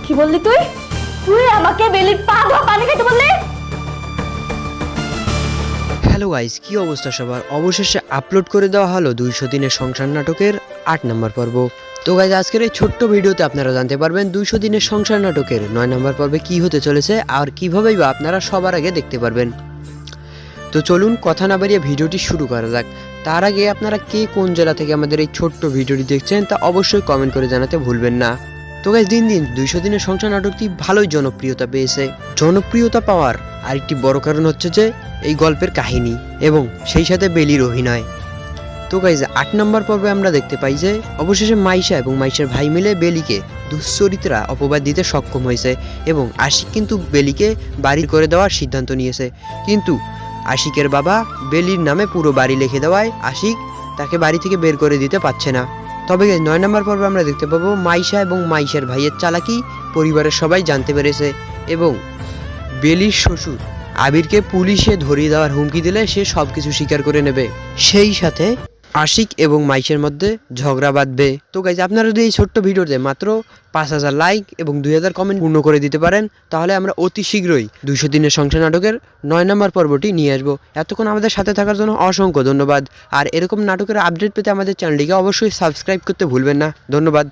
কি বললি তুই? তুই আমাকে বেলির পা ধোয়া পানি খেতে বললি? হ্যালো গাইস, কি অবস্থা সবার? অবশেষে আপলোড করে দেওয়া হলো 200 দিনের সংসার নাটকের 8 নম্বর পর্ব। তো গাইস, আজকের এই ছোট্ট ভিডিওতে আপনারা জানতে পারবেন 200 দিনের সংসার নাটকের 9 নম্বর পর্বে কি হতে চলেছে আর কিভাবেই বা আপনারা সবার আগে দেখতে পারবেন। তো চলুন কথা না বাড়িয়ে ভিডিওটি শুরু করা যাক। তার আগে আপনারা কে কোন জেলা থেকে আমাদের এই ছোট্ট ভিডিওটি দেখছেন তা অবশ্যই কমেন্ট করে জানাতে ভুলবেন না। তো গাইস, দিন দিন 200 দিনের সংসার নাটকটি ভালোই জনপ্রিয়তা পেয়েছে। জনপ্রিয়তা পাওয়ার আরেকটি বড় কারণ হচ্ছে যে এই গল্পের কাহিনী এবং সেই সাথে বেলির অভিনয়। তো গাইস, 8 নম্বর পর্বে আমরা দেখতে পাই যে অবশেষে মাইশা এবং মাইশার ভাই মিলে বেলিকে দুশ্চরিত্রা অপবাদ দিতে সক্ষম হয়েছে এবং আশিক কিন্তু বেলিকে বাড়ি করে দেওয়ার সিদ্ধান্ত নিয়েছে। কিন্তু আশিকের বাবা বেলির নামে পুরো বাড়ি লিখে দেওয়ায় আশিক তাকে বাড়ি থেকে বের করে দিতে পারছে না। তবে 9 নম্বর পর্বে আমরা দেখতে পাবো মাইশা এবং মাইশার ভাইয়ের চালাকি পরিবারের সবাই জানতে পেরেছে এবং বেলির শ্বশুর আবিরকে পুলিশে ধরিয়ে দেওয়ার হুমকি দিলে সে সবকিছু স্বীকার করে নেবে। সেই সাথে আশিক এবং মাইশের মধ্যে ঝগড়া বাঁধবে। তো গাইজ, আপনারা যদি এই ছোট্ট ভিডিওতে মাত্র 5000 লাইক এবং 2000 কমেন্ট পূর্ণ করে দিতে পারেন তাহলে আমরা অতি শীঘ্রই 200 দিনের সংসার নাটকের 9 নম্বর পর্বটি নিয়ে আসবো। এতক্ষণ আমাদের সাথে থাকার জন্য অসংখ্য ধন্যবাদ। আর এরকম নাটকের আপডেট পেতে আমাদের চ্যানেলটিকে অবশ্যই সাবস্ক্রাইব করতে ভুলবেন না। ধন্যবাদ।